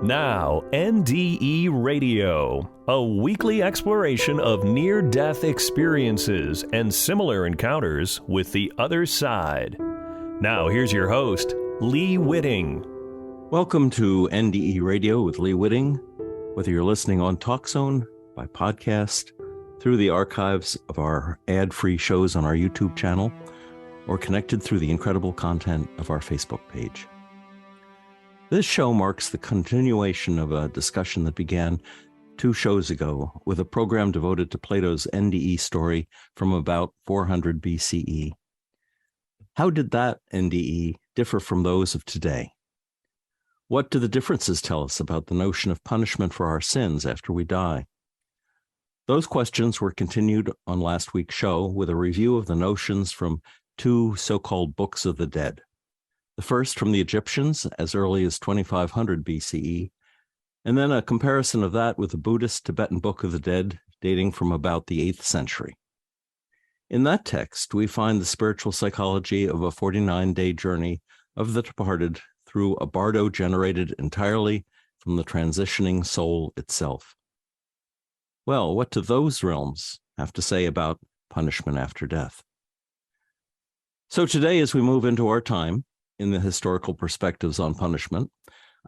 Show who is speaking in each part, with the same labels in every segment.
Speaker 1: Now, NDE Radio, a weekly exploration of near-death experiences and similar encounters with the other side. Now, here's your host, Lee Witting.
Speaker 2: Welcome to NDE Radio with Lee Witting. Whether you're listening on TalkZone, by podcast, through the archives of our ad-free shows on our YouTube channel, or connected through the incredible content of our Facebook page. This show marks the continuation of a discussion that began 2 shows ago with a program devoted to Plato's NDE story from about 400 BCE. How did that NDE differ from those of today? What do the differences tell us about the notion of punishment for our sins after we die? Those questions were continued on last week's show with a review of the notions from 2 so-called books of the dead. The first from the Egyptians as early as 2500 BCE, and then a comparison of that with the Buddhist Tibetan Book of the Dead dating from about the 8th century. In that text, we find the spiritual psychology of a 49-day journey of the departed through a Bardo generated entirely from the transitioning soul itself. Well, what do those realms have to say about punishment after death? So today, as we move into our time, in the historical perspectives on punishment,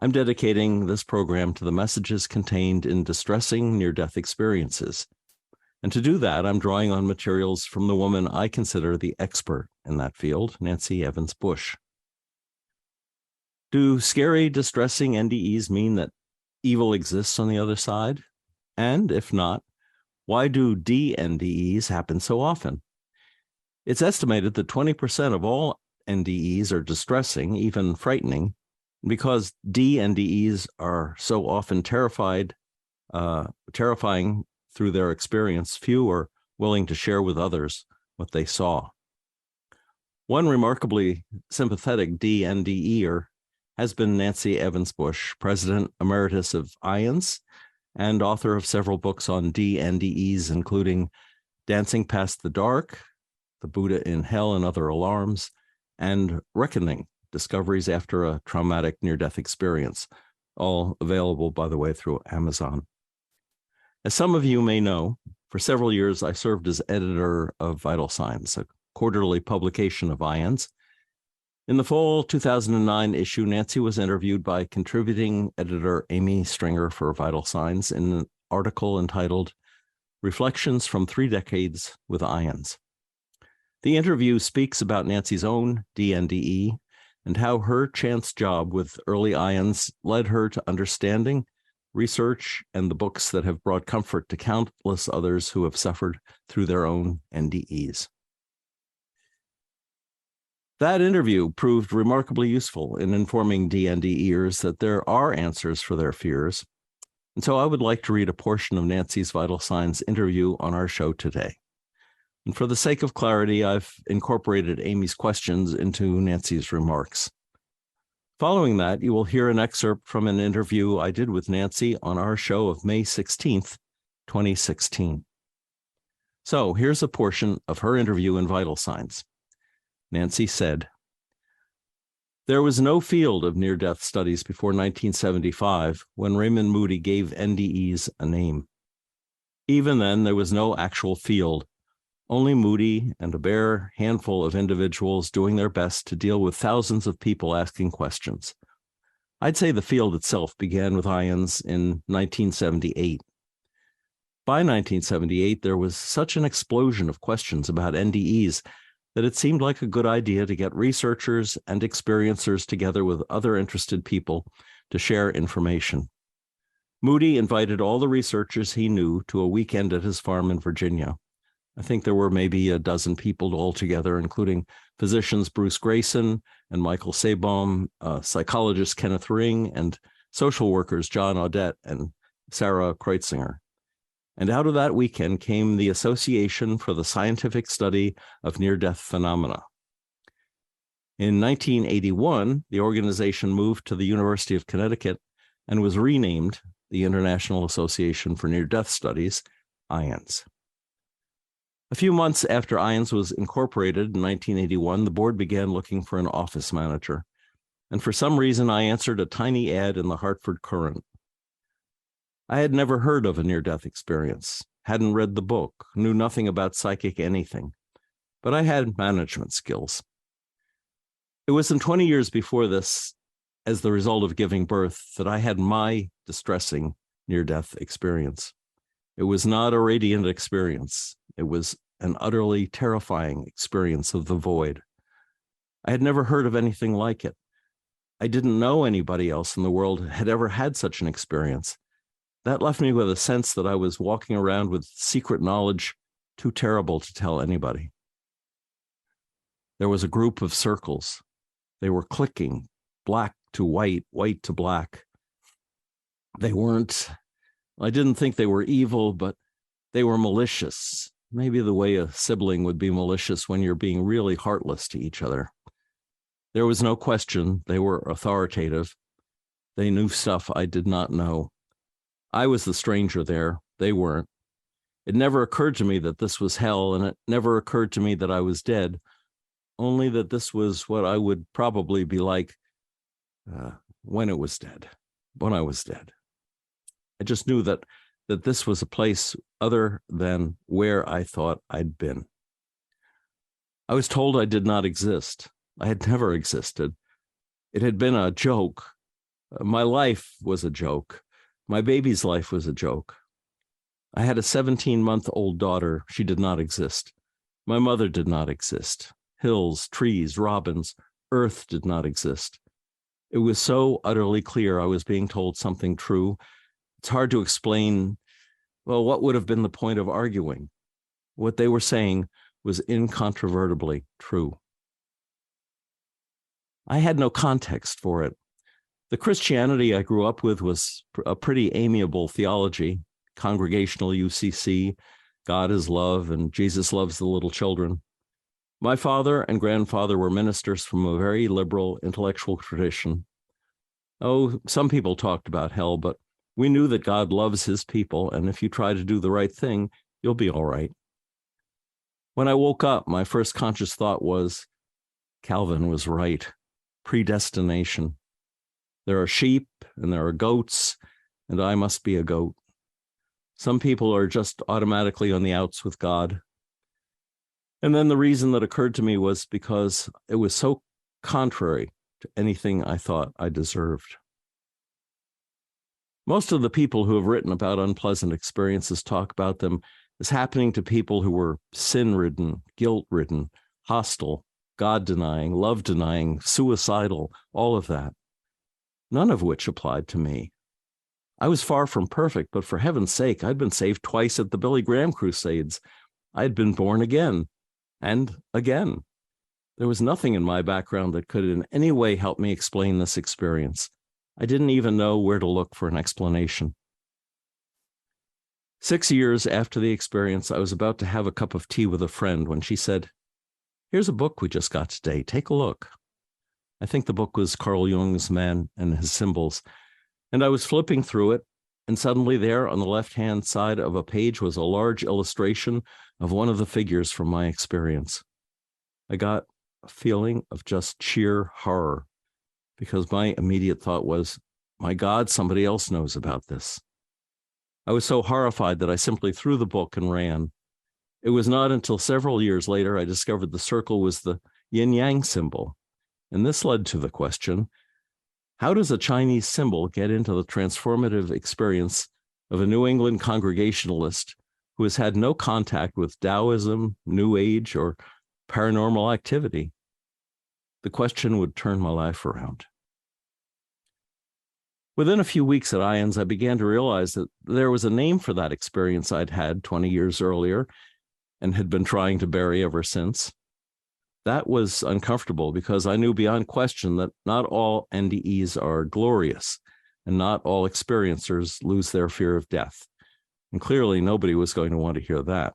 Speaker 2: I'm dedicating this program to the messages contained in distressing near-death experiences. And to do that, I'm drawing on materials from the woman I consider the expert in that field, Nancy Evans Bush. Do scary, distressing NDEs mean that evil exists on the other side? And if not, why do dNDEs happen so often? It's estimated that 20% of all NDEs are distressing, even frightening, because dNDEs are so often terrifying through their experience. Few are willing to share with others what they saw. One remarkably sympathetic dNDEer has been Nancy Evans Bush, President Emeritus of IANDS and author of several books on dNDEs, including Dancing Past the Dark, The Buddha in Hell and Other Alarms, and Reckoning, Discoveries After a Traumatic Near-Death Experience, all available, by the way, through Amazon. As some of you may know, for several years I served as editor of Vital Signs, a quarterly publication of IANDS. In the fall 2009 issue, Nancy was interviewed by contributing editor Amy Stringer for Vital Signs in an article entitled Reflections from 3 Decades with IANDS. The interview speaks about Nancy's own dNDE and how her chance job with early IANDS led her to understanding, research, and the books that have brought comfort to countless others who have suffered through their own NDEs. That interview proved remarkably useful in informing dNDEers that there are answers for their fears, and so I would like to read a portion of Nancy's Vital Signs interview on our show today. And for the sake of clarity, I've incorporated Amy's questions into Nancy's remarks. Following that, you will hear an excerpt from an interview I did with Nancy on our show of May 16th, 2016. So here's a portion of her interview in Vital Signs. Nancy said, "There was no field of near-death studies before 1975 when Raymond Moody gave NDEs a name. Even then, there was no actual field. Only Moody and a bare handful of individuals doing their best to deal with thousands of people asking questions. I'd say the field itself began with IANDS in 1978. By 1978, there was such an explosion of questions about NDEs that it seemed like a good idea to get researchers and experiencers together with other interested people to share information. Moody invited all the researchers he knew to a weekend at his farm in Virginia. I think there were maybe a dozen people altogether, including physicians Bruce Grayson and Michael Sabom, psychologist Kenneth Ring, and social workers John Audette and Sarah Kreutzinger. And out of that weekend came the Association for the Scientific Study of Near-Death Phenomena. In 1981, the organization moved to the University of Connecticut and was renamed the International Association for Near-Death Studies, IANDS. A few months after IANDS was incorporated in 1981, the board began looking for an office manager. and for some reason I answered a tiny ad in the Hartford Courant. I had never heard of a near-death experience, hadn't read the book, knew nothing about psychic anything, but I had management skills. It was in 20 years before this, as the result of giving birth, that I had my distressing near-death experience. It was not a radiant experience. It was an utterly terrifying experience of the void. I had never heard of anything like it. I didn't know anybody else in the world had ever had such an experience. That left me with a sense that I was walking around with secret knowledge too terrible to tell anybody. There was a group of circles. They were clicking, black to white, white to black. They weren't, I didn't think they were evil, but they were malicious. Maybe the way a sibling would be malicious when you're being really heartless to each other. There was no question. They were authoritative. They knew stuff I did not know. I was the stranger there. They weren't. It never occurred to me that this was hell, and it never occurred to me that I was dead, only that this was what I would probably be like when I was dead. I just knew that this was a place other than where I thought I'd been. I was told I did not exist. I had never existed. It had been a joke. My life was a joke. My baby's life was a joke. I had a 17-month-old daughter. She did not exist. My mother did not exist. Hills, trees, robins, earth did not exist. It was so utterly clear I was being told something true. It's hard to explain, well, what would have been the point of arguing? What they were saying was incontrovertibly true. I had no context for it. The Christianity I grew up with was a pretty amiable theology, congregational UCC, God is love, and Jesus loves the little children. My father and grandfather were ministers from a very liberal intellectual tradition. Oh, some people talked about hell, but we knew that God loves his people, and if you try to do the right thing, you'll be all right. When I woke up, my first conscious thought was, Calvin was right. Predestination. There are sheep and there are goats, and I must be a goat. Some people are just automatically on the outs with God. And then the reason that occurred to me was because it was so contrary to anything I thought I deserved. Most of the people who have written about unpleasant experiences talk about them as happening to people who were sin-ridden, guilt-ridden, hostile, God-denying, love-denying, suicidal, all of that. None of which applied to me. I was far from perfect, but for heaven's sake, I'd been saved twice at the Billy Graham Crusades. I'd been born again and again. There was nothing in my background that could in any way help me explain this experience. I didn't even know where to look for an explanation. 6 years after the experience, I was about to have a cup of tea with a friend when she said, "Here's a book we just got today. Take a look." I think the book was Carl Jung's Man and His Symbols. And I was flipping through it, and suddenly there on the left-hand side of a page was a large illustration of one of the figures from my experience. I got a feeling of just sheer horror, because my immediate thought was, my God, somebody else knows about this. I was so horrified that I simply threw the book and ran. It was not until several years later I discovered the circle was the yin-yang symbol. And this led to the question, how does a Chinese symbol get into the transformative experience of a New England Congregationalist who has had no contact with Taoism, New Age, or paranormal activity? The question would turn my life around. Within a few weeks at IANDS, I began to realize that there was a name for that experience I'd had 20 years earlier and had been trying to bury ever since. That was uncomfortable because I knew beyond question that not all NDEs are glorious and not all experiencers lose their fear of death. And clearly nobody was going to want to hear that.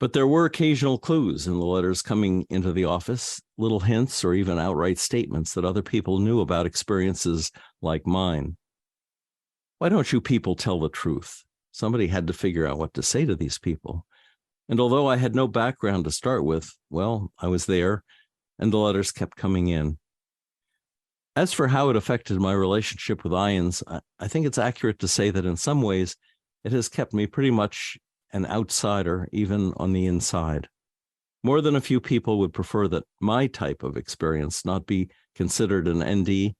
Speaker 2: But there were occasional clues in the letters coming into the office, little hints or even outright statements that other people knew about experiences like mine. Why don't you people tell the truth? Somebody had to figure out what to say to these people. And although I had no background to start with, well, I was there, and the letters kept coming in. As for how it affected my relationship with IANDS, I think it's accurate to say that in some ways it has kept me pretty much an outsider, even on the inside. More than a few people would prefer that my type of experience not be considered an NDE,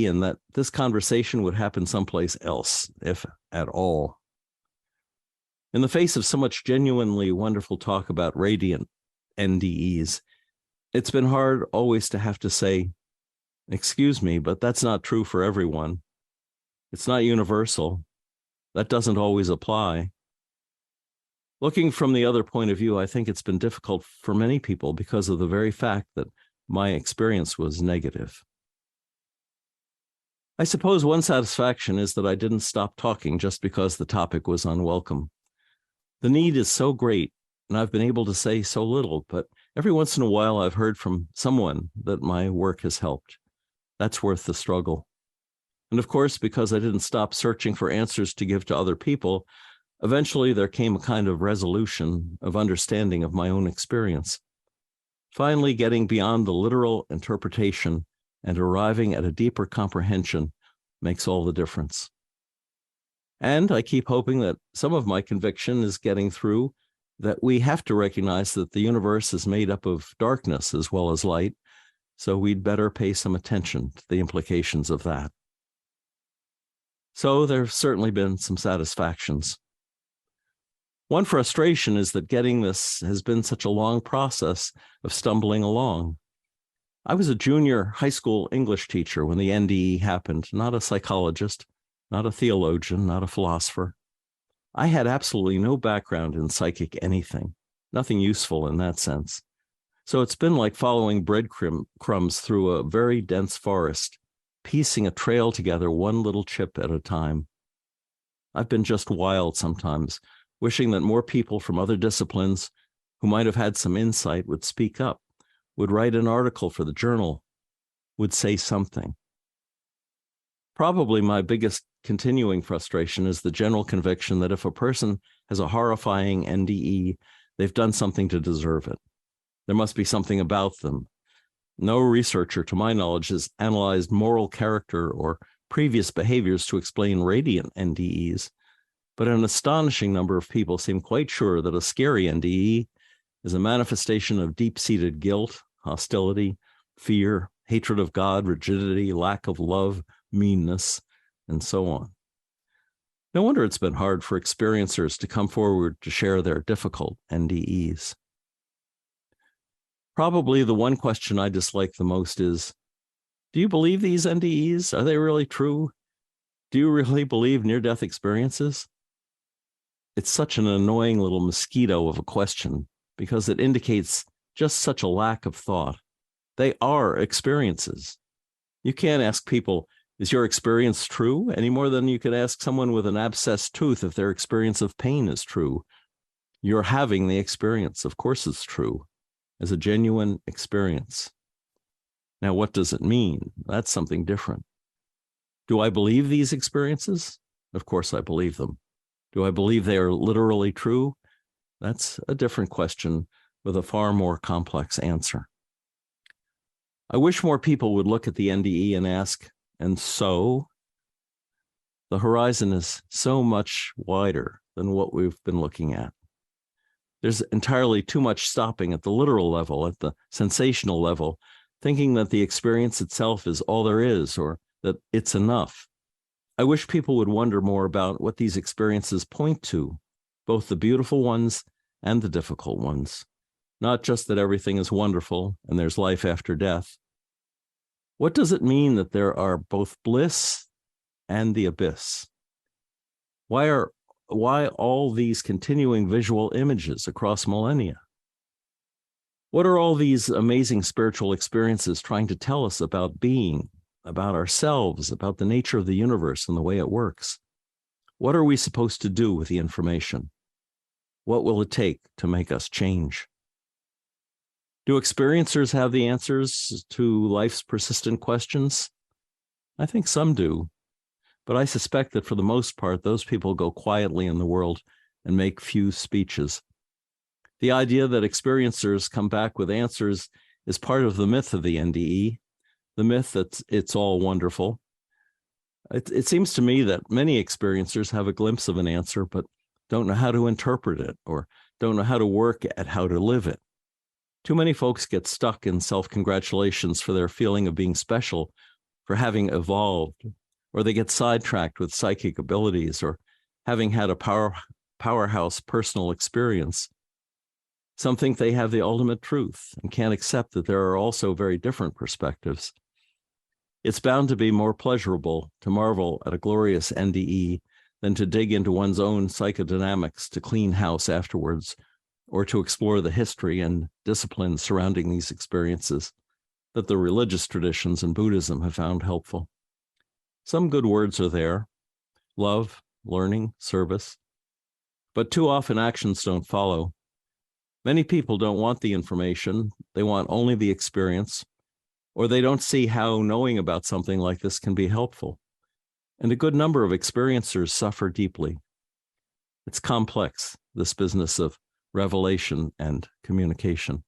Speaker 2: and that this conversation would happen someplace else, if at all. In the face of so much genuinely wonderful talk about radiant NDEs, it's been hard always to have to say, excuse me, but that's not true for everyone. It's not universal. That doesn't always apply. Looking from the other point of view, I think it's been difficult for many people because of the very fact that my experience was negative. I suppose one satisfaction is that I didn't stop talking just because the topic was unwelcome. The need is so great, and I've been able to say so little, but every once in a while I've heard from someone that my work has helped. That's worth the struggle. And of course, because I didn't stop searching for answers to give to other people, eventually there came a kind of resolution of understanding of my own experience. Finally, getting beyond the literal interpretation and arriving at a deeper comprehension makes all the difference. And I keep hoping that some of my conviction is getting through, that we have to recognize that the universe is made up of darkness as well as light, so we'd better pay some attention to the implications of that. So there have certainly been some satisfactions. One frustration is that getting this has been such a long process of stumbling along. I was a junior high school English teacher when the NDE happened, not a psychologist, not a theologian, not a philosopher. I had absolutely no background in psychic anything, nothing useful in that sense. So it's been like following breadcrumbs through a very dense forest, piecing a trail together one little chip at a time. I've been just wild sometimes, wishing that more people from other disciplines who might have had some insight would speak up, would write an article for the journal, would say something. Probably my biggest continuing frustration is the general conviction that if a person has a horrifying NDE, they've done something to deserve it. There must be something about them. No researcher, to my knowledge, has analyzed moral character or previous behaviors to explain radiant NDEs, but an astonishing number of people seem quite sure that a scary NDE is a manifestation of deep-seated guilt, hostility, fear, hatred of God, rigidity, lack of love, meanness, and so on. No wonder it's been hard for experiencers to come forward to share their difficult NDEs. Probably the one question I dislike the most is, do you believe these NDEs? Are they really true? Do you really believe near-death experiences? It's such an annoying little mosquito of a question because it indicates just such a lack of thought. They are experiences. You can't ask people, is your experience true? Any more than you could ask someone with an abscessed tooth if their experience of pain is true. You're having the experience. Of course it's true, as a genuine experience. Now, what does it mean? That's something different. Do I believe these experiences? Of course I believe them. Do I believe they are literally true? That's a different question with a far more complex answer. I wish more people would look at the NDE and ask, and so? The horizon is so much wider than what we've been looking at. There's entirely too much stopping at the literal level, at the sensational level, thinking that the experience itself is all there is, or that it's enough. I wish people would wonder more about what these experiences point to, both the beautiful ones and the difficult ones. Not just that everything is wonderful and there's life after death. What does it mean that there are both bliss and the abyss? Why all these continuing visual images across millennia? What are all these amazing spiritual experiences trying to tell us about being, about ourselves, about the nature of the universe and the way it works? What are we supposed to do with the information? What will it take to make us change? Do experiencers have the answers to life's persistent questions? I think some do, but I suspect that for the most part, those people go quietly in the world and make few speeches. The idea that experiencers come back with answers is part of the myth of the NDE, the myth that it's all wonderful. It seems to me that many experiencers have a glimpse of an answer, but don't know how to interpret it or don't know how to work at how to live it. Too many folks get stuck in self-congratulations for their feeling of being special, for having evolved, or they get sidetracked with psychic abilities or having had a powerhouse personal experience. Some think they have the ultimate truth and can't accept that there are also very different perspectives. It's bound to be more pleasurable to marvel at a glorious NDE than to dig into one's own psychodynamics to clean house afterwards, or to explore the history and disciplines surrounding these experiences that the religious traditions in Buddhism have found helpful. Some good words are there: love, learning, service. But too often actions don't follow. Many people don't want the information, they want only the experience, or they don't see how knowing about something like this can be helpful. And a good number of experiencers suffer deeply. It's complex, this business of revelation and communication.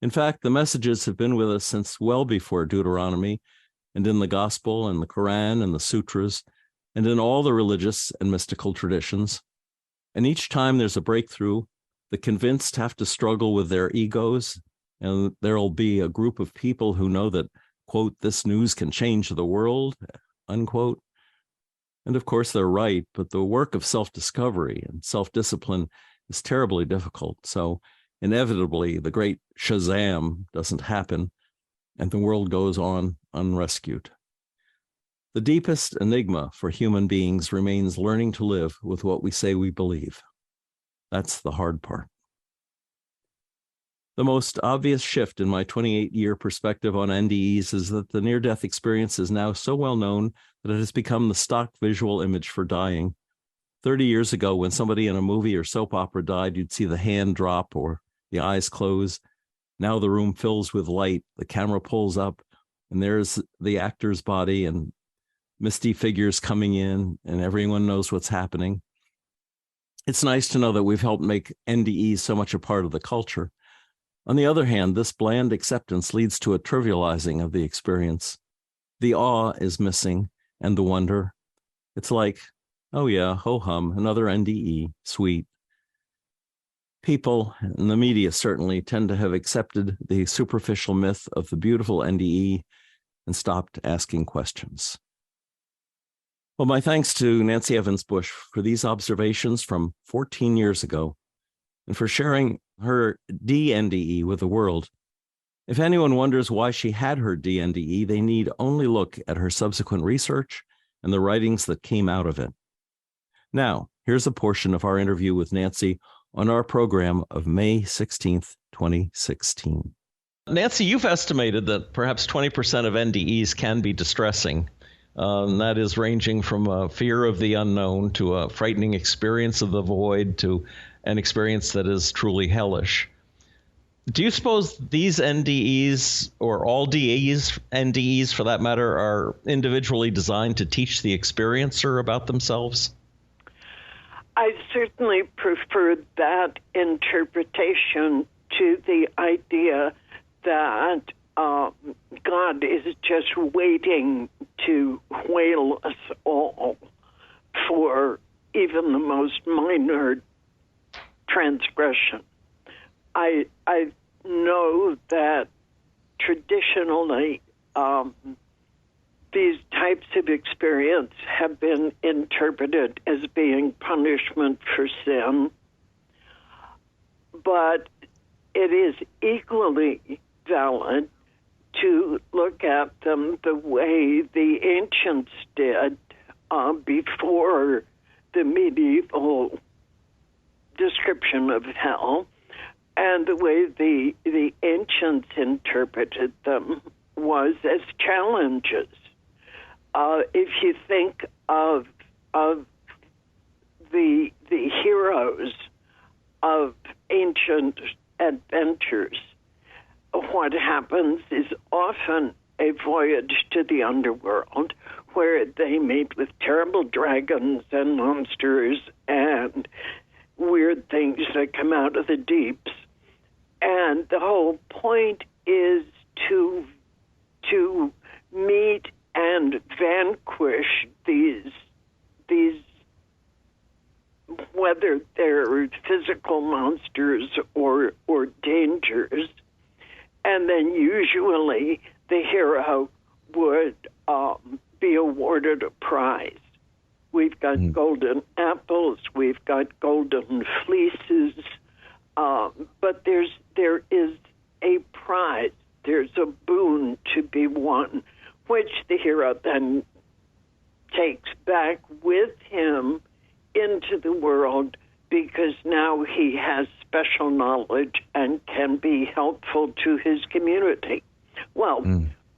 Speaker 2: In fact, the messages have been with us since well before Deuteronomy, and in the Gospel and the Quran and the Sutras, and in all the religious and mystical traditions. And each time there's a breakthrough, the convinced have to struggle with their egos, and there'll be a group of people who know that, quote, this news can change the world, unquote. And of course they're right, but the work of self-discovery and self-discipline is terribly difficult. So inevitably the great Shazam doesn't happen, and the world goes on unrescued. The deepest enigma for human beings remains learning to live with what we say we believe. That's the hard part. The most obvious shift in my 28-year perspective on NDEs is that the near-death experience is now so well known that it has become the stock visual image for dying. 30 years ago, when somebody in a movie or soap opera died, you'd see the hand drop or the eyes close. Now the room fills with light, the camera pulls up, and there's the actor's body and misty figures coming in, and everyone knows what's happening. It's nice to know that we've helped make NDEs so much a part of the culture. On the other hand, this bland acceptance leads to a trivializing of the experience. The awe is missing, and the wonder. It's like, oh yeah, ho-hum, another NDE, sweet. People, and the media certainly, tend to have accepted the superficial myth of the beautiful NDE and stopped asking questions. Well, my thanks to Nancy Evans Bush for these observations from 14 years ago and for sharing her dNDE with the world. If anyone wonders why she had her dNDE, they need only look at her subsequent research and the writings that came out of it. Now, here's a portion of our interview with Nancy on our program of May 16th, 2016. Nancy, you've estimated that perhaps 20% of NDEs can be distressing. That is ranging from a fear of the unknown to a frightening experience of the void to an experience that is truly hellish. Do you suppose these NDEs, or all NDEs for that matter, are individually designed to teach the experiencer about themselves?
Speaker 3: I certainly prefer that interpretation to the idea that God is just waiting to whale us all for even the most minor transgression. I know that traditionally these types of experience have been interpreted as being punishment for sin, but it is equally valid to look at them the way the ancients did before the medieval description of hell, and the way the ancients interpreted them was as challenges. If you think of the heroes of ancient adventures, what happens is often a voyage to the underworld where they meet with terrible dragons and monsters and weird things that come out of the deeps. And the whole point is to physical monsters or dangers. And then usually the hero would be awarded a prize. We've got golden apples, we've got golden fleeces, but there is a prize. There's a boon to be won, which the hero then takes back with him into the world, because now he has special knowledge and can be helpful to his community. Well,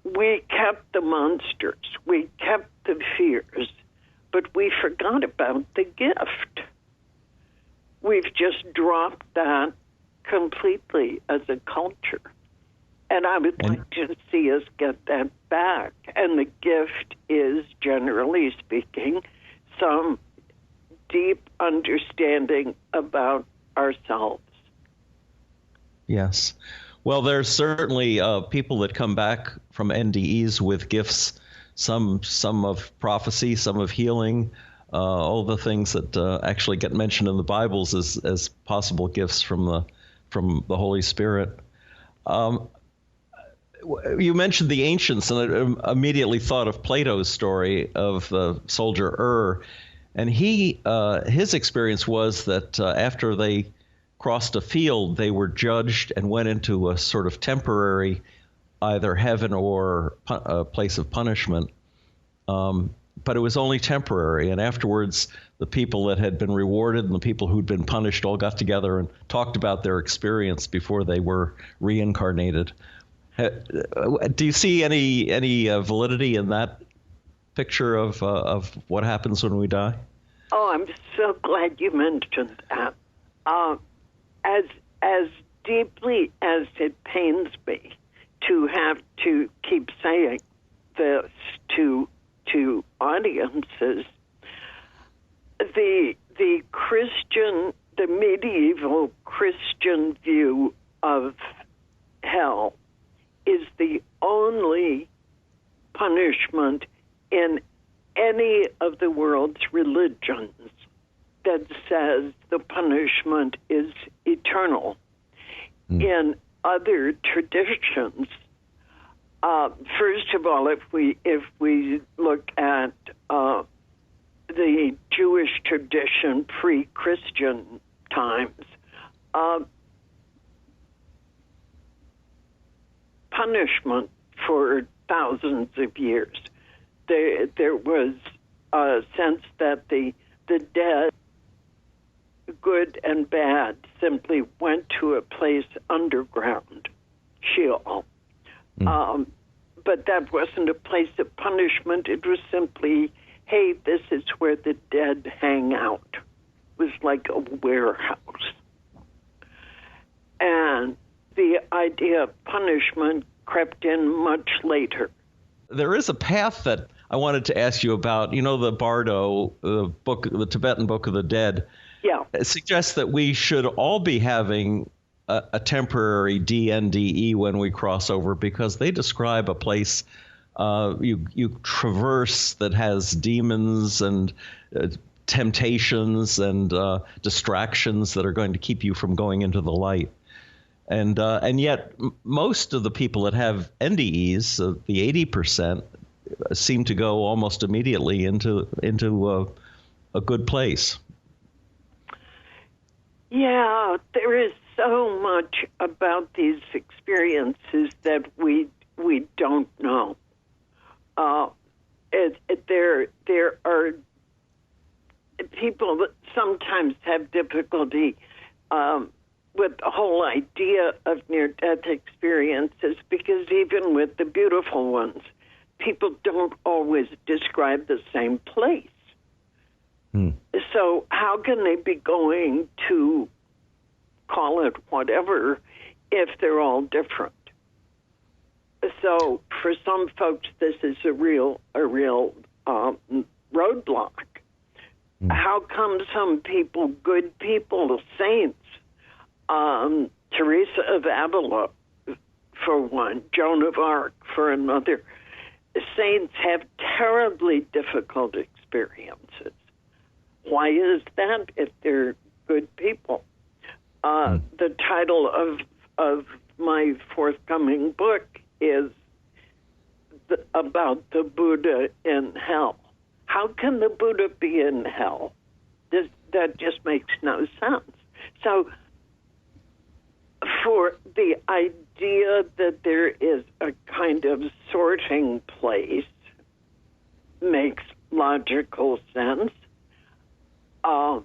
Speaker 3: we kept the monsters, we kept the fears, but we forgot about the gift. We've just dropped that completely as a culture. And I would like to see us get that back. And the gift is, generally speaking, some deep understanding about ourselves.
Speaker 2: Yes. Well, there's certainly people that come back from NDEs with gifts, some of prophecy, some of healing, all the things that actually get mentioned in the Bibles as possible gifts from the Holy Spirit. You mentioned the ancients, and I immediately thought of Plato's story of the soldier and his experience was that after they crossed a field, they were judged and went into a sort of temporary either heaven or a place of punishment. But it was only temporary. And afterwards, the people that had been rewarded and the people who'd been punished all got together and talked about their experience before they were reincarnated. Do you see any validity in that picture of what happens when we die?
Speaker 3: Oh, I'm so glad you mentioned that. As deeply as it pains me to have to keep saying this to audiences, the medieval Christian view of hell is the only punishment in any of the world's religions that says the punishment is eternal. In other traditions, first of all, if we look at the Jewish tradition pre-Christian times, punishment for thousands of years. There was a sense that the dead, good and bad, simply went to a place underground, Sheol. But that wasn't a place of punishment. It was simply, hey, this is where the dead hang out. It was like a warehouse. And the idea of punishment crept in much later.
Speaker 2: There is a path that I wanted to ask you about. You know, the Bardo, the Tibetan Book of the Dead.
Speaker 3: Yeah.
Speaker 2: It suggests that we should all be having a temporary dNDE when we cross over, because they describe a place you traverse that has demons and temptations and distractions that are going to keep you from going into the light. And yet most of the people that have NDEs, the 80%, seem to go almost immediately into a good place.
Speaker 3: Yeah, there is so much about these experiences that we don't know. There are people that sometimes have difficulty with the whole idea of near-death experiences, because even with the beautiful ones, people don't always describe the same place. So how can they be going to call it whatever if they're all different? So for some folks, this is a real roadblock. How come some people, good people, saints, Teresa of Avila, for one, Joan of Arc, for another, saints have terribly difficult experiences? Why is that if they're good people? The title of my forthcoming book is about the Buddha in hell. How can the Buddha be in hell? That just makes no sense. So for the idea that there is a kind of sorting place makes logical sense. On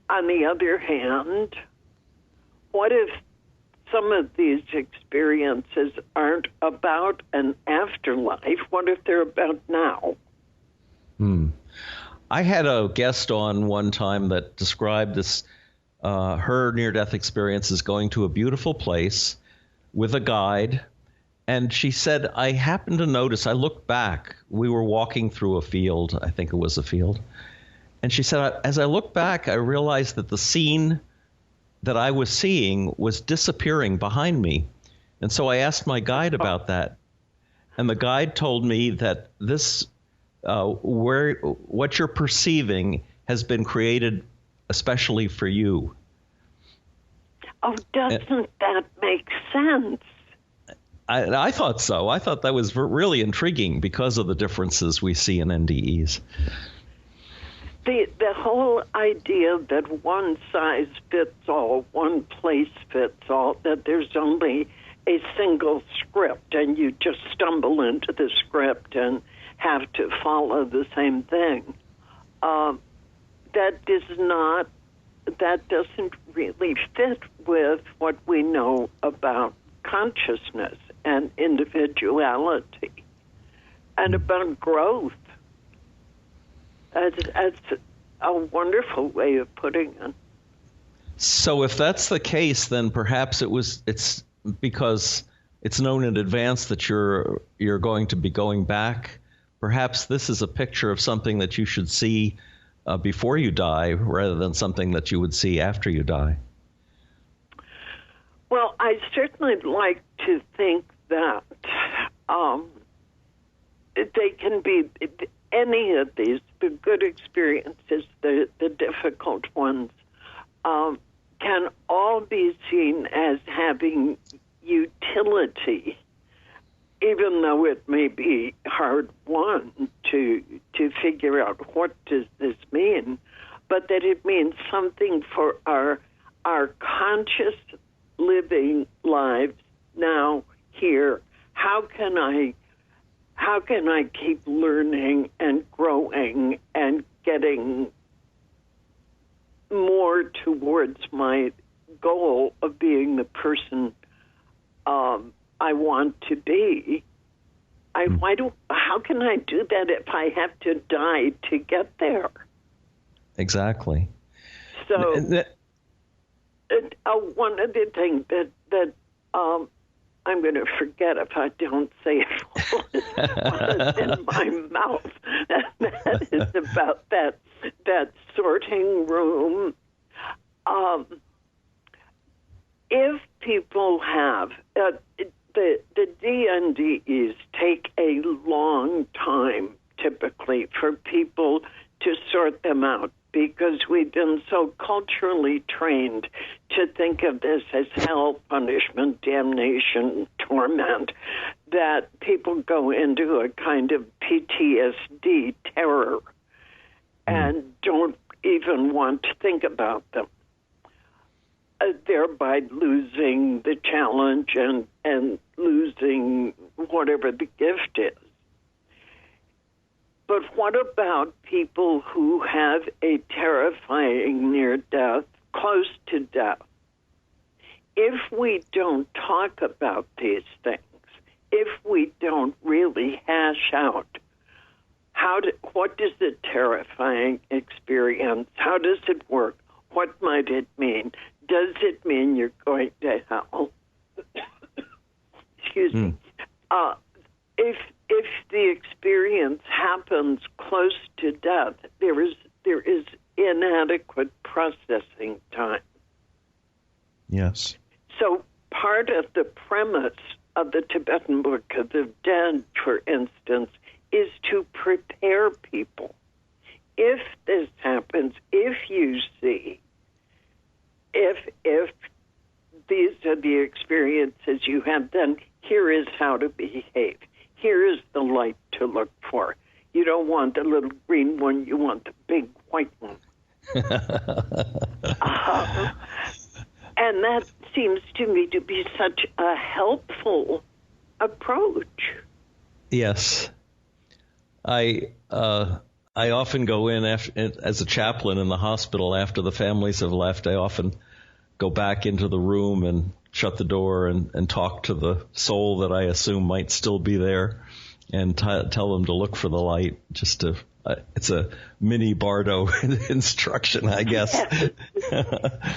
Speaker 3: the other hand, what if some of these experiences aren't about an afterlife? What if they're about now?
Speaker 2: I had a guest on one time that described this, her near-death experience as going to a beautiful place with a guide. And she said, I happened to notice, I looked back, we were walking through a field, I think it was a field. And she said, as I looked back, I realized that the scene that I was seeing was disappearing behind me. And so I asked my guide about that. And the guide told me that this, what you're perceiving has been created especially for you.
Speaker 3: Oh, doesn't that make sense?
Speaker 2: I thought so. I thought that was really intriguing because of the differences we see in NDEs.
Speaker 3: The whole idea that one size fits all, one place fits all, that there's only a single script and you just stumble into the script and have to follow the same thing. That doesn't really fit with what we know about consciousness and individuality and about growth. That's a wonderful way of putting it.
Speaker 2: So if that's the case, then perhaps it's because it's known in advance that you're going to be going back. Perhaps this is a picture of something that you should see before you die rather than something that you would see after you die.
Speaker 3: Well, I certainly like to think that they can be any of these, the good experiences, the difficult ones, can all be seen as having utility, even though it may be hard won to figure out what does this mean, but that it means something for our conscious living lives now, here. How can I keep learning and growing and getting more towards my goal of being the person I want to be? How can I do that if I have to die to get there?
Speaker 2: Exactly.
Speaker 3: So one of the things that I'm going to forget if I don't say it was in my mouth. That is about that sorting room. If people have the dNDEs take a long time typically for people to sort them out, because we've been so culturally trained to think of this as hell, punishment, damnation, torment, that people go into a kind of PTSD terror and don't even want to think about them, thereby losing the challenge and losing whatever the gift is. But what about people who have a terrifying near death, close to death? If we don't talk about these things, if we don't really hash out what is a terrifying experience, how does it work, what might it mean, does it mean you're going to hell? Excuse me. If the experience happens close to death, there is inadequate processing time.
Speaker 2: Yes.
Speaker 3: So part of the premise of the Tibetan Book of the Dead, for instance, is to prepare people. If this happens, if you see, if how to behave. Here is the light to look for. You don't want the little green one, you want the big white one. And that seems to me to be such a helpful approach.
Speaker 2: Yes. I often go in as a chaplain in the hospital after the families have left. I often go back into the room and shut the door and talk to the soul that I assume might still be there and tell them to look for the light. It's a mini Bardo instruction, I guess.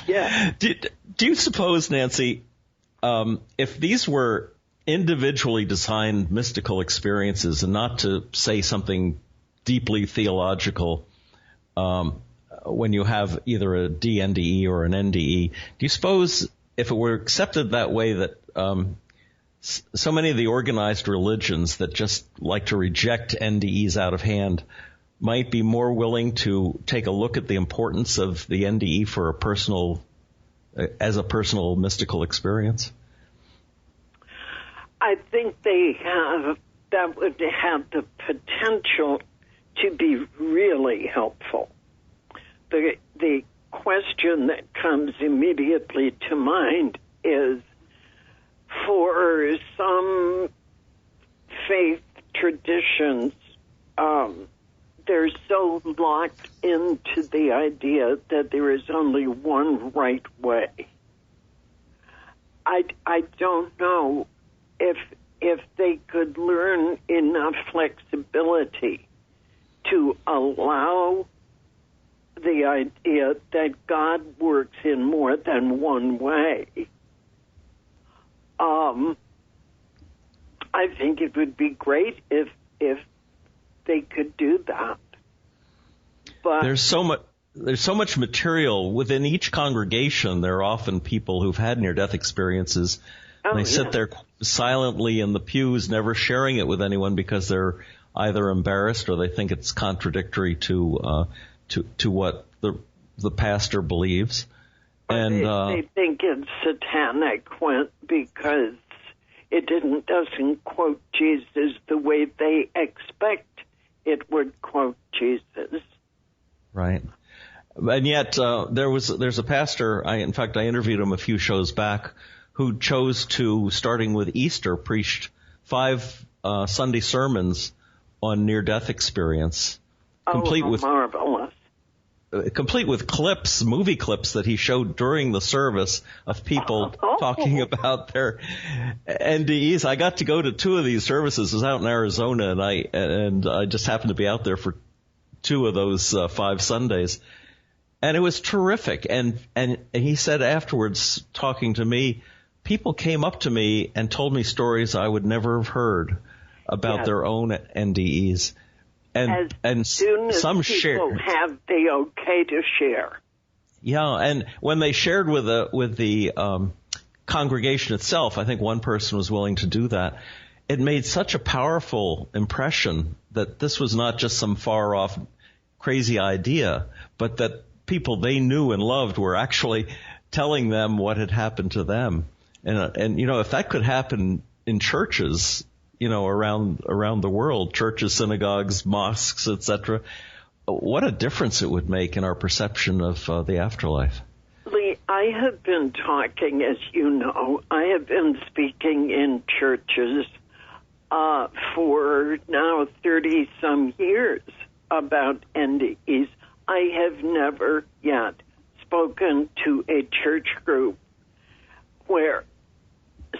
Speaker 3: Yeah.
Speaker 2: Do you suppose, Nancy, if these were individually designed mystical experiences, and not to say something deeply theological, when you have either a dNDE or an NDE, do you suppose if it were accepted that way that so many of the organized religions that just like to reject NDEs out of hand might be more willing to take a look at the importance of the NDE for as a personal mystical experience?
Speaker 3: I think that would have the potential to be really helpful. The question that comes immediately to mind is, for some faith traditions, they're so locked into the idea that there is only one right way. I don't know if they could learn enough flexibility to allow the idea that God works in more than one way. I think it would be great if they could do that. But
Speaker 2: there's so much material within each congregation. There are often people who've had near-death experiences, and they sit there silently in the pews, never sharing it with anyone because they're either embarrassed or they think it's contradictory to what the pastor believes. And
Speaker 3: they think it's satanic because it doesn't quote Jesus the way they expect it would quote Jesus.
Speaker 2: Right. And yet there's a pastor, I interviewed him a few shows back, who chose to, starting with Easter, preached 5 Sunday sermons on near-death experience, complete with
Speaker 3: marvelous.
Speaker 2: Complete with clips, movie clips that he showed during the service of people talking about their NDEs. I got to go to 2 of these services. It was out in Arizona, and I just happened to be out there for 2 of those 5 Sundays, and it was terrific. And he said afterwards, talking to me, people came up to me and told me stories I would never have heard about their own NDEs. And
Speaker 3: soon as
Speaker 2: some
Speaker 3: people
Speaker 2: shared,
Speaker 3: have the okay to share.
Speaker 2: Yeah, and when they shared with the congregation itself, I think one person was willing to do that. It made such a powerful impression that this was not just some far off crazy idea, but that people they knew and loved were actually telling them what had happened to them. And if that could happen in churches, around the world, churches, synagogues, mosques, etc., what a difference it would make in our perception of the afterlife.
Speaker 3: Lee, I have been talking, as you know, I have been speaking in churches for now 30-some years about NDEs. I have never yet spoken to a church group where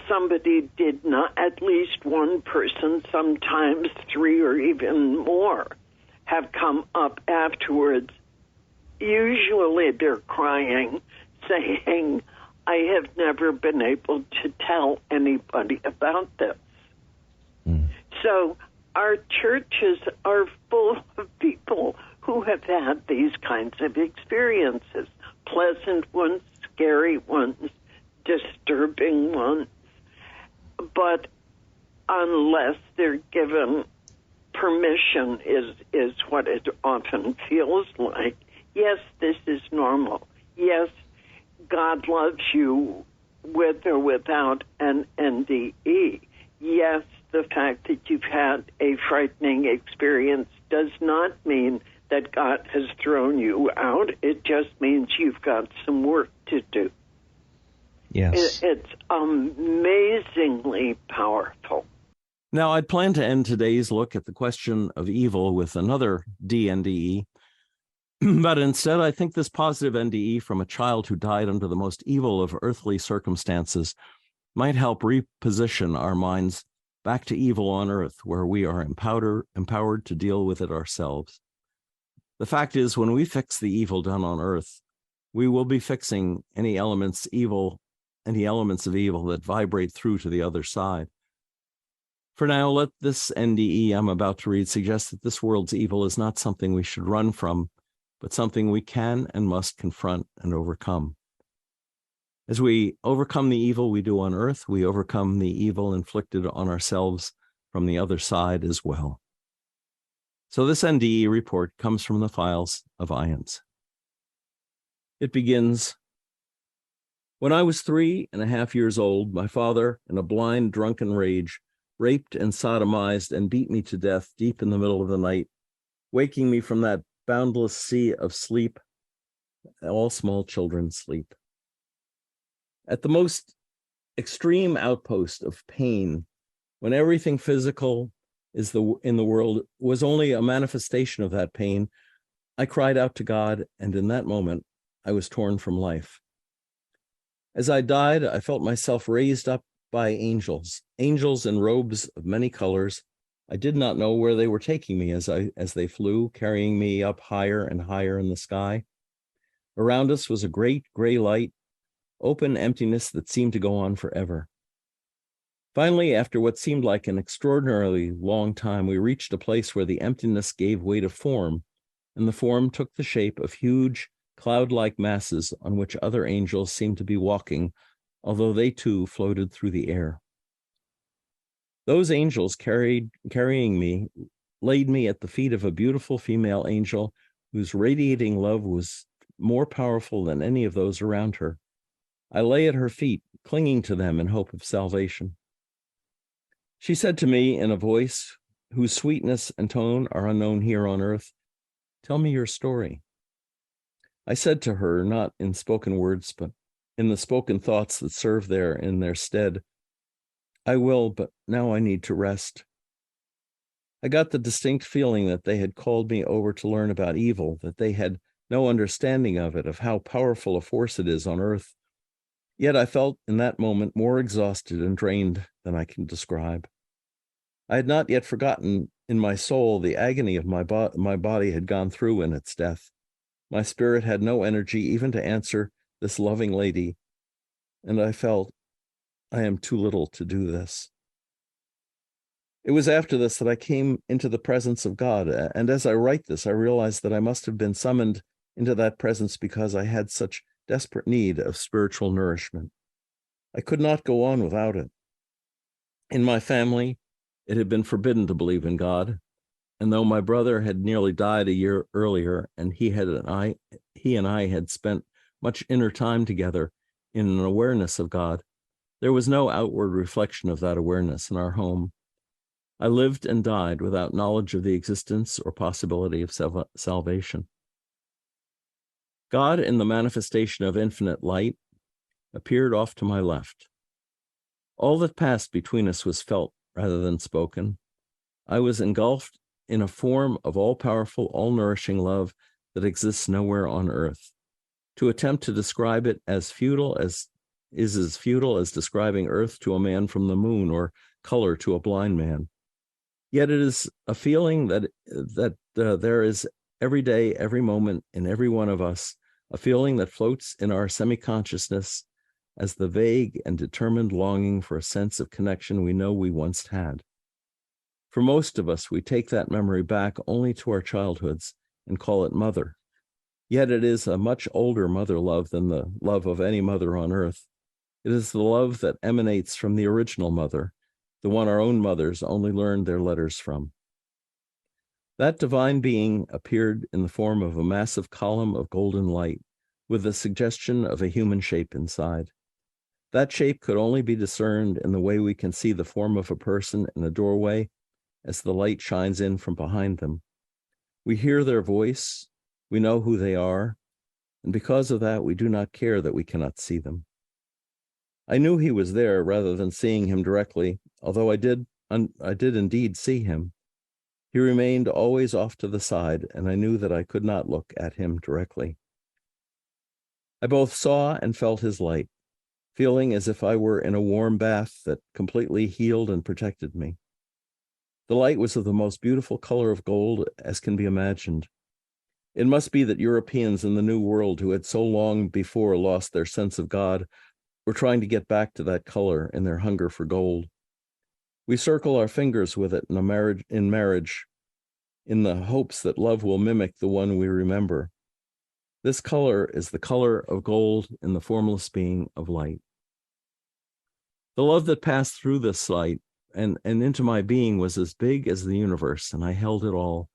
Speaker 3: somebody did not, at least one person, sometimes 3 or even more, have come up afterwards. Usually they're crying, saying, I have never been able to tell anybody about this. So our churches are full of people who have had these kinds of experiences, pleasant ones, scary ones, disturbing ones. But unless they're given permission, is what it often feels like. Yes, this is normal. Yes, God loves you with or without an NDE. yes, the fact that you've had a frightening experience does not mean that God has thrown you out. It just means you've got some work to do.
Speaker 4: Yes.
Speaker 3: It's amazingly powerful.
Speaker 2: Now, I'd planned to end today's look at the question of evil with another dNDE, but instead I think this positive NDE from a child who died under the most evil of earthly circumstances might help reposition our minds back to evil on earth, where we are empowered to deal with it ourselves. The fact is, when we fix the evil done on earth, we will be fixing any elements of evil that vibrate through to the other side. For now, let this NDE I'm about to read suggest that this world's evil is not something we should run from, but something we can and must confront and overcome. As we overcome the evil we do on earth, we overcome the evil inflicted on ourselves from the other side as well. So this NDE report comes from the files of IANDS. It begins, when I was 3.5 years old, my father, in a blind, drunken rage, raped and sodomized and beat me to death deep in the middle of the night, waking me from that boundless sea of sleep all small children sleep. At the most extreme outpost of pain, when everything physical in the world was only a manifestation of that pain, I cried out to God, and in that moment, I was torn from life. As I died, I felt myself raised up by angels in robes of many colors. I did not know where they were taking me as they flew, carrying me up higher and higher in the sky. Around us was a great gray light, open emptiness that seemed to go on forever. Finally, after what seemed like an extraordinarily long time, we reached a place where the emptiness gave way to form, and the form took the shape of huge, cloud-like masses on which other angels seemed to be walking, although they too floated through the air. Those angels carrying me laid me at the feet of a beautiful female angel whose radiating love was more powerful than any of those around her. I lay at her feet, clinging to them in hope of salvation. She said to me in a voice whose sweetness and tone are unknown here on earth, "Tell me your story." I said to her, not in spoken words, but in the spoken thoughts that serve there in their stead, "I will, but now I need to rest." I got the distinct feeling that they had called me over to learn about evil, that they had no understanding of it, of how powerful a force it is on earth. Yet I felt in that moment more exhausted and drained than I can describe. I had not yet forgotten in my soul the agony of my body had gone through in its death. My spirit had no energy even to answer this loving lady, and I felt, I am too little to do this. It was after this that I came into the presence of God, and as I write this, I realize that I must have been summoned into that presence because I had such desperate need of spiritual nourishment. I could not go on without it. In my family, it had been forbidden to believe in God, and though my brother had nearly died a year earlier, and he and I had spent much inner time together in an awareness of God, there was no outward reflection of that awareness in our home. I lived and died without knowledge of the existence or possibility of salvation. God, in the manifestation of infinite light, appeared off to my left. All that passed between us was felt rather than spoken. I was engulfed in a form of all-powerful, all-nourishing love that exists nowhere on earth. To attempt to describe it as futile as describing earth to a man from the moon or color to a blind man. Yet it is a feeling that there is every day, every moment in every one of us, a feeling that floats in our semi-consciousness as the vague and determined longing for a sense of connection we know we once had. For most of us, we take that memory back only to our childhoods and call it mother. Yet it is a much older mother love than the love of any mother on earth. It is the love that emanates from the original mother, the one our own mothers only learned their letters from. That divine being appeared in the form of a massive column of golden light, with the suggestion of a human shape inside. That shape could only be discerned in the way we can see the form of a person in a doorway as the light shines in from behind them. We hear their voice, we know who they are, and because of that, we do not care that we cannot see them. I knew he was there rather than seeing him directly, although I did indeed see him. He remained always off to the side, and I knew that I could not look at him directly. I both saw and felt his light, feeling as if I were in a warm bath that completely healed and protected me. The light was of the most beautiful color of gold as can be imagined. It must be that Europeans in the New World who had so long before lost their sense of God were trying to get back to that color in their hunger for gold. We circle our fingers with it in marriage in the hopes that love will mimic the one we remember. This color is the color of gold in the formless being of light. The love that passed through this light and into my being was as big as the universe, and I held it all.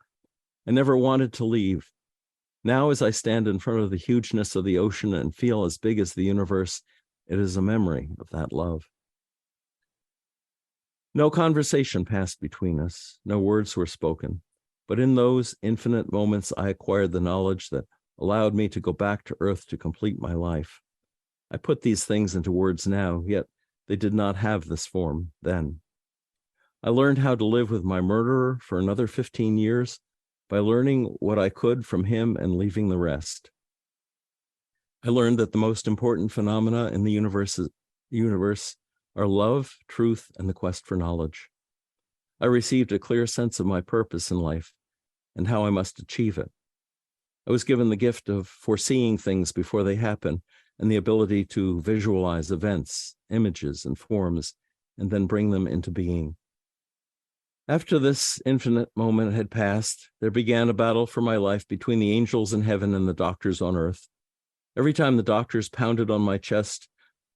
Speaker 2: I never wanted to leave. Now, as I stand in front of the hugeness of the ocean and feel as big as the universe, it is a memory of that love. No conversation passed between us, no words were spoken, but in those infinite moments I acquired the knowledge that allowed me to go back to earth to complete my life. I put these things into words now, yet they did not have this form then. I learned how to live with my murderer for another 15 years by learning what I could from him and leaving the rest. I learned that the most important phenomena in the universe are love, truth, and the quest for knowledge. I received a clear sense of my purpose in life and how I must achieve it. I was given the gift of foreseeing things before they happen and the ability to visualize events, images, and forms, and then bring them into being. After this infinite moment had passed, there began a battle for my life between the angels in heaven and the doctors on earth. Every time the doctors pounded on my chest,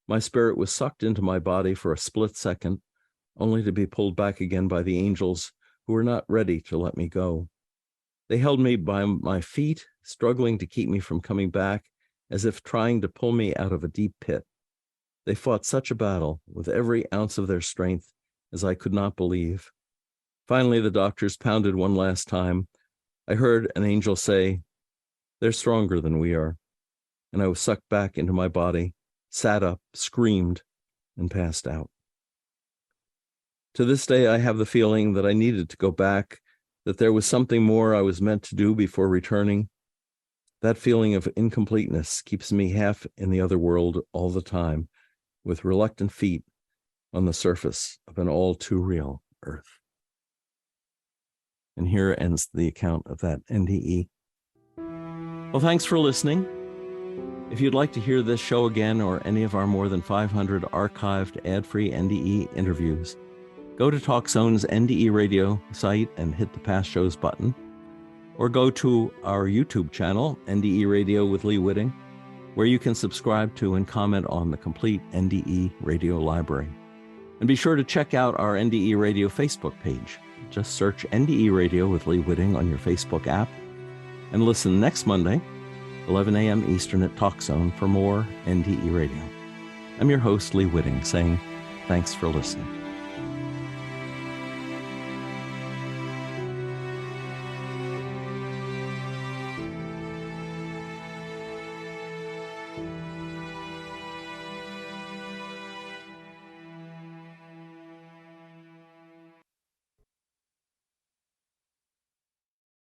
Speaker 2: my spirit was sucked into my body for a split second, only to be pulled back again by the angels who were not ready to let me go. They held me by my feet, struggling to keep me from coming back, as if trying to pull me out of a deep pit. They fought such a battle with every ounce of their strength as I could not believe. Finally, the doctors pounded one last time. I heard an angel say, "They're stronger than we are." And I was sucked back into my body, sat up, screamed, and passed out. To this day, I have the feeling that I needed to go back, that there was something more I was meant to do before returning. That feeling of incompleteness keeps me half in the other world all the time, with reluctant feet on the surface of an all too real earth. And here ends the account of that NDE. Well, thanks for listening. If you'd like to hear this show again or any of our more than 500 archived ad-free NDE interviews, go to TalkZone's NDE Radio site and hit the past shows button, or go to our YouTube channel, NDE Radio with Lee Witting, where you can subscribe to and comment on the complete NDE Radio library. And be sure to check out our NDE Radio Facebook page. Just search NDE Radio with Lee Witting on your Facebook app, and listen next Monday, 11 a.m. Eastern at TalkZone for more NDE Radio. I'm your host, Lee Witting, saying thanks for listening.